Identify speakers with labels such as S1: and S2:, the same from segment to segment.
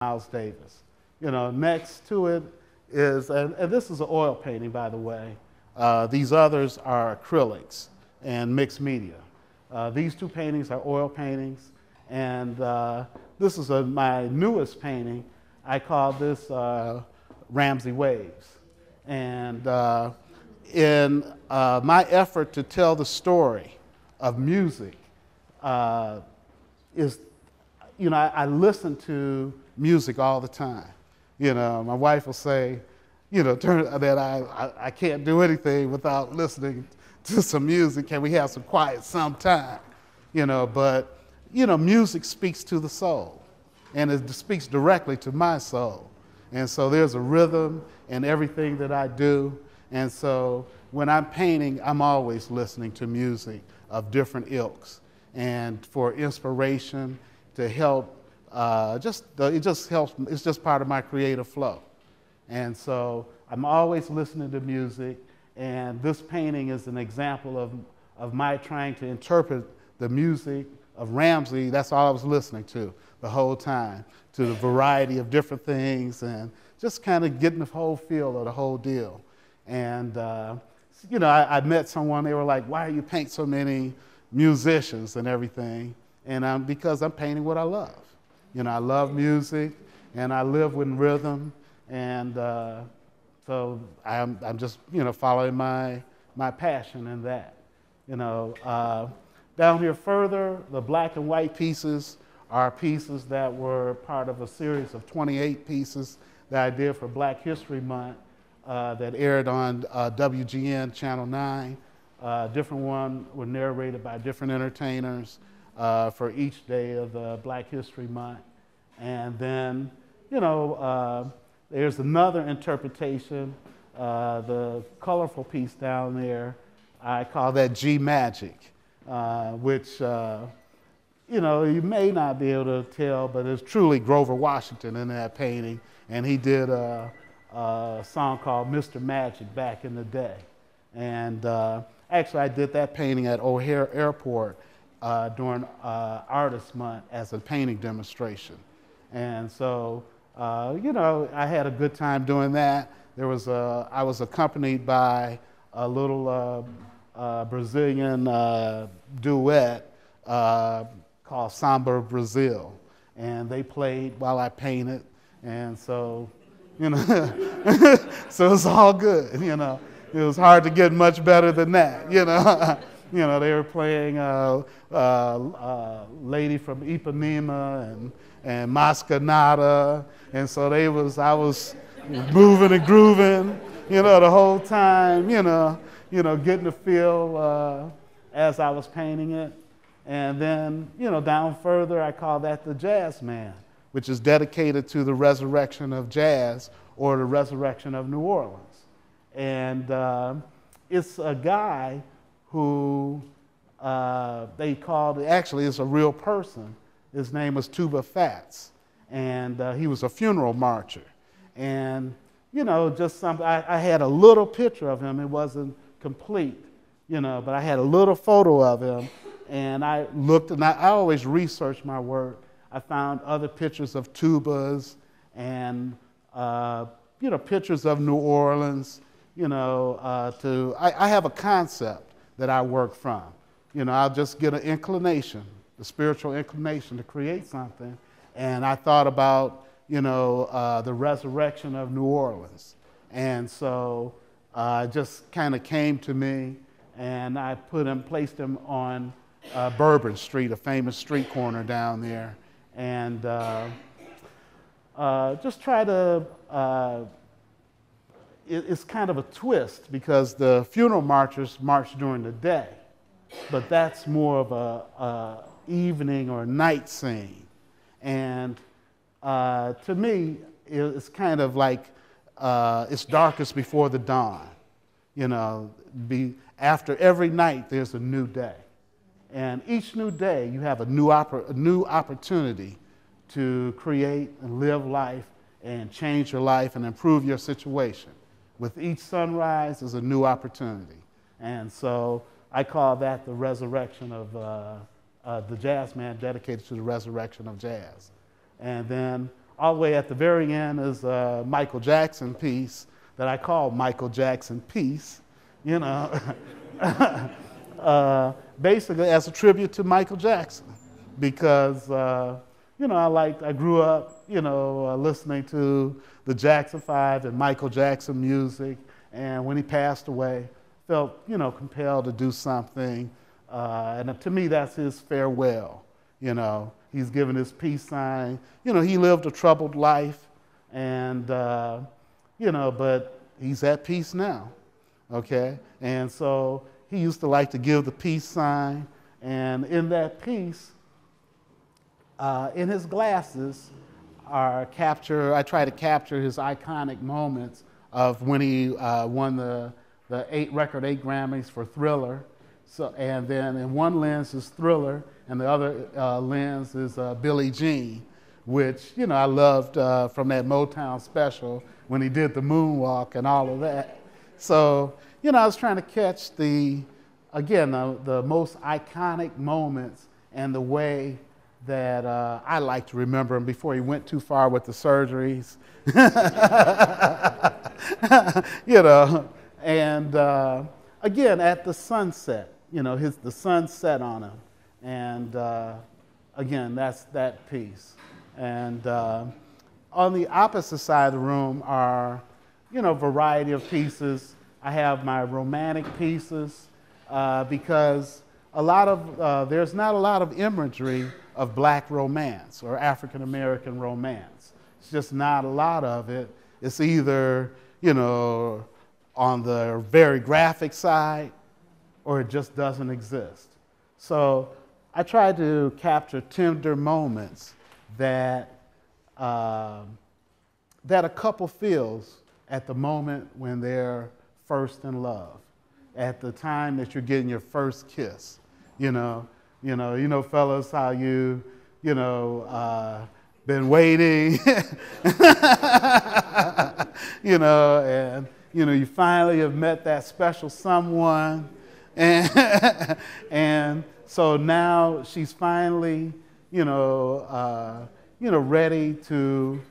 S1: Miles Davis. Next to it is, and this is an oil painting, by the way. These others are acrylics and mixed media. These two paintings are oil paintings, and this is my newest painting. I call this Ramsey Waves. And in my effort to tell the story of music, I listen to music all the time. My wife will say, that I can't do anything without listening to some music. Can we have some quiet sometime? But music speaks to the soul, and it speaks directly to my soul. And so there's a rhythm in everything that I do. And so when I'm painting, I'm always listening to music of different ilks, and for inspiration, to help. It just helps. It's just part of my creative flow. And so I'm always listening to music, and this painting is an example of my trying to interpret the music of Ramsey. That's all I was listening to the whole time, to the variety of different things, and just kind of getting the whole feel of the whole deal. And I met someone, they were like, why do you paint so many musicians and everything? And because I'm painting what I love. I love music, and I live with rhythm, and so I'm just following my passion in that. Down here further, the black and white pieces are pieces that were part of a series of 28 pieces that I did for Black History Month that aired on WGN Channel 9. Different ones were narrated by different entertainers for each day of the Black History Month. And then, there's another interpretation, the colorful piece down there. I call that G Magic, which, you may not be able to tell, but it's truly Grover Washington in that painting. And he did a song called Mr. Magic back in the day. And actually, I did that painting at O'Hare Airport during Artist Month as a painting demonstration. And so, I had a good time doing that. I was accompanied by a little Brazilian duet called Samba Brazil. And they played while I painted. And so, so it's all good, It was hard to get much better than that, They were playing Lady from Ipanema and Mascanada, and so I was moving and grooving, the whole time, getting the feel as I was painting it. And then, down further, I call that the Jazz Man, which is dedicated to the resurrection of jazz or the resurrection of New Orleans. And it's a guy who actually it's a real person. His name was Tuba Fats, and he was a funeral marcher. And, just something, I had a little picture of him. It wasn't complete, but I had a little photo of him, and I looked, and I always research my work. I found other pictures of tubas and, pictures of New Orleans, I have a concept that I work from. I'll just get an inclination, the spiritual inclination to create something. And I thought about, the resurrection of New Orleans. And so it just kind of came to me, and I placed him on Bourbon Street, a famous street corner down there. And just try to, it's kind of a twist because the funeral marchers march during the day, but that's more of a evening or night scene. And to me, it's kind of like it's darkest before the dawn. After every night, there's a new day. And each new day, you have a new opportunity to create and live life and change your life and improve your situation. With each sunrise is a new opportunity. And so I call that the resurrection of the Jazz Man, dedicated to the resurrection of jazz. And then all the way at the very end is a Michael Jackson piece that I call Michael Jackson Peace, you know, basically as a tribute to Michael Jackson, because you know, I grew up, you know, listening to the Jackson 5 and Michael Jackson music, and when he passed away, felt, you know, compelled to do something, and to me, that's his farewell. You know, he's given his peace sign. You know, he lived a troubled life, and you know, but he's at peace now. Okay, and so he used to like to give the peace sign, and in that peace, in his glasses, I try to capture his iconic moments of when he won the 8 Grammys for Thriller. So, and then in one lens is Thriller, and the other lens is Billie Jean, which, you know, I loved from that Motown special when he did the moonwalk and all of that. So, you know, I was trying to catch the most iconic moments and the way that I like to remember him before he went too far with the surgeries. You know, and again, at the sunset, you know, the sun set on him. And again, that's that piece. And on the opposite side of the room are, you know, a variety of pieces. I have my romantic pieces because there's not a lot of imagery of black romance or African American romance. It's just not a lot of it. It's either, you know, on the very graphic side, or it just doesn't exist. So I try to capture tender moments that a couple feels at the moment when they're first in love, at the time that you're getting your first kiss. You know, fellas, how you been waiting, you know, and you finally have met that special someone, and so now she's finally, ready to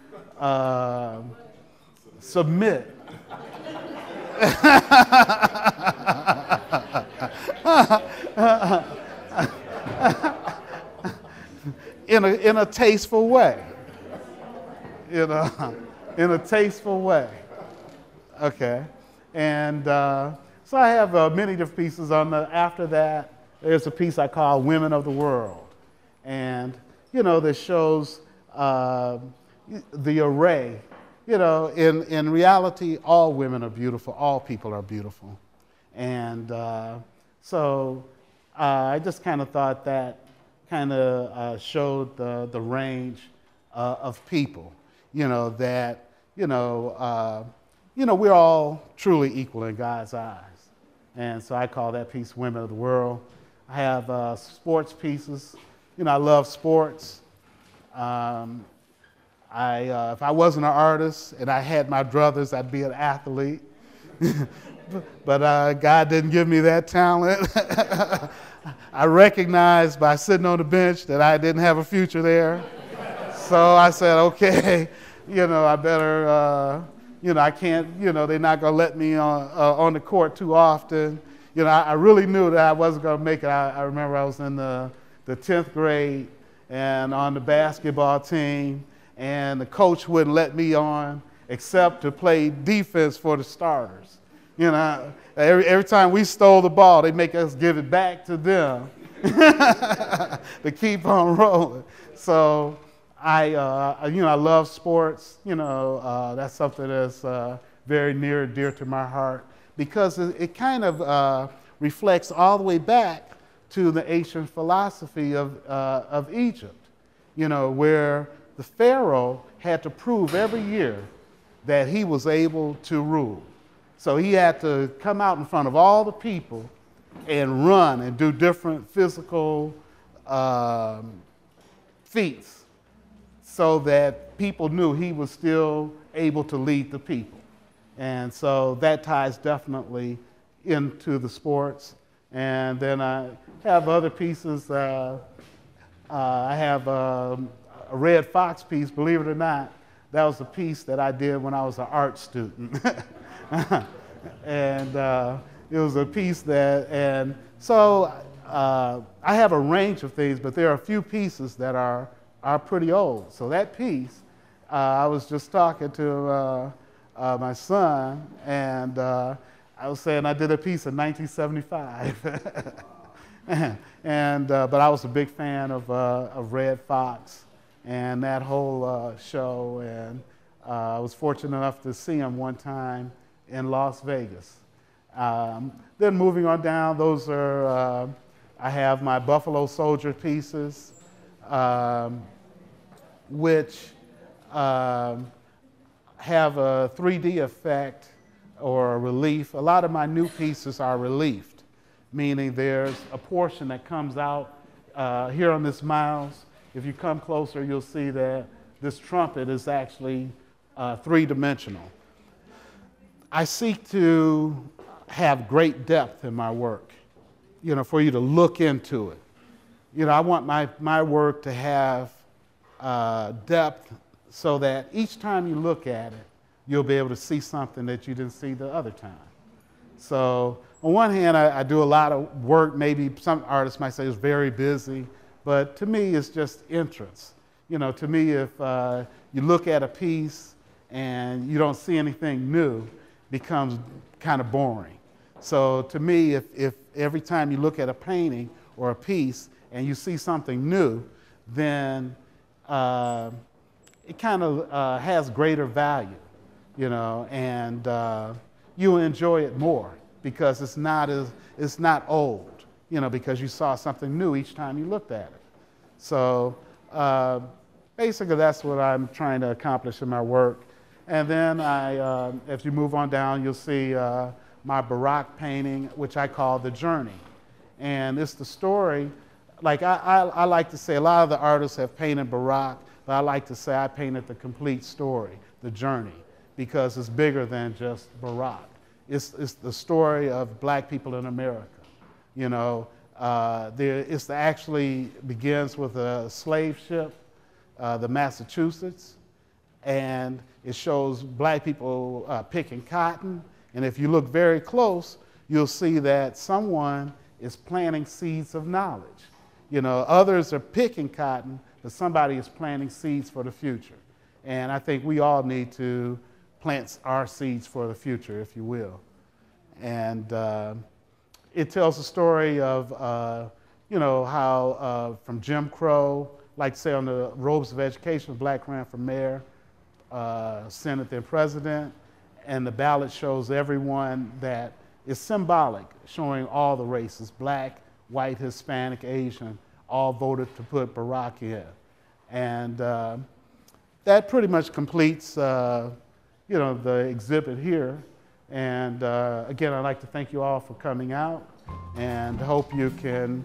S1: submit. In a tasteful way, in a tasteful way. Okay, and so I have many different pieces on after that. There's a piece I call "Women of the World," and that shows the array. In reality, all women are beautiful. All people are beautiful, and so I just kind of thought that kind of showed the range of people. That we're all truly equal in God's eyes, and so I call that piece "Women of the World." I have sports pieces. I love sports. If I wasn't an artist and I had my druthers, I'd be an athlete. But God didn't give me that talent. I recognized by sitting on the bench that I didn't have a future there. So I said, okay, I better, I can't, they're not going to let me on the court too often. I really knew that I wasn't going to make it. I remember I was in the 10th grade and on the basketball team, and the coach wouldn't let me on except to play defense for the starters. Every time we stole the ball, they make us give it back to them to keep on rolling. So I love sports. That's something that's very near and dear to my heart because it kind of reflects all the way back to the ancient philosophy of Egypt, where the Pharaoh had to prove every year that he was able to rule. So he had to come out in front of all the people and run and do different physical feats so that people knew he was still able to lead the people. And so that ties definitely into the sports. And then I have other pieces. I have a Red Fox piece, believe it or not, that was a piece that I did when I was an art student. And it was a piece that, and so I have a range of things, but there are a few pieces that are pretty old. So that piece, I was just talking to my son, and I was saying I did a piece in 1975. But I was a big fan of Red Fox and that whole show, and I was fortunate enough to see him one time in Las Vegas. Then moving on down, those are, I have my Buffalo Soldier pieces, which have a 3D effect or a relief. A lot of my new pieces are reliefed, meaning there's a portion that comes out here on this mouse. If you come closer, you'll see that this trumpet is actually three-dimensional. I seek to have great depth in my work, you know, for you to look into it. You know, I want my work to have depth so that each time you look at it, you'll be able to see something that you didn't see the other time. So on one hand, I do a lot of work. Maybe some artists might say it's very busy, but to me, it's just interest. You know, to me, if you look at a piece and you don't see anything new, it becomes kind of boring. So to me, if every time you look at a painting or a piece and you see something new, then it kind of has greater value, you know, and you enjoy it more because it's not old, you know, because you saw something new each time you looked at it. So basically, that's what I'm trying to accomplish in my work. And then if you move on down, you'll see my Baroque painting, which I call The Journey. And it's the story, like I like to say, a lot of the artists have painted Baroque, but I like to say I painted the complete story, the journey, because it's bigger than just Baroque. It's the story of black people in America. You know, it actually begins with a slave ship, the Massachusetts, and it shows black people picking cotton. And if you look very close, you'll see that someone is planting seeds of knowledge. You know, others are picking cotton, but somebody is planting seeds for the future. And I think we all need to plant our seeds for the future, if you will. And it tells the story of, you know, how from Jim Crow, like say on the robes of education, black ran for mayor, Senate, then president, and the ballot shows everyone that is symbolic, showing all the races, black, white, Hispanic, Asian, all voted to put Barack in. And that pretty much completes, you know, the exhibit here. And again, I'd like to thank you all for coming out and hope you can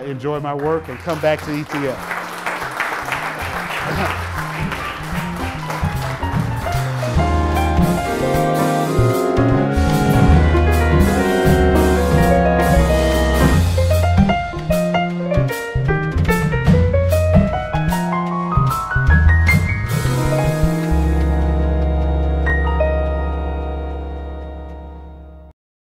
S1: enjoy my work and come back to ETF.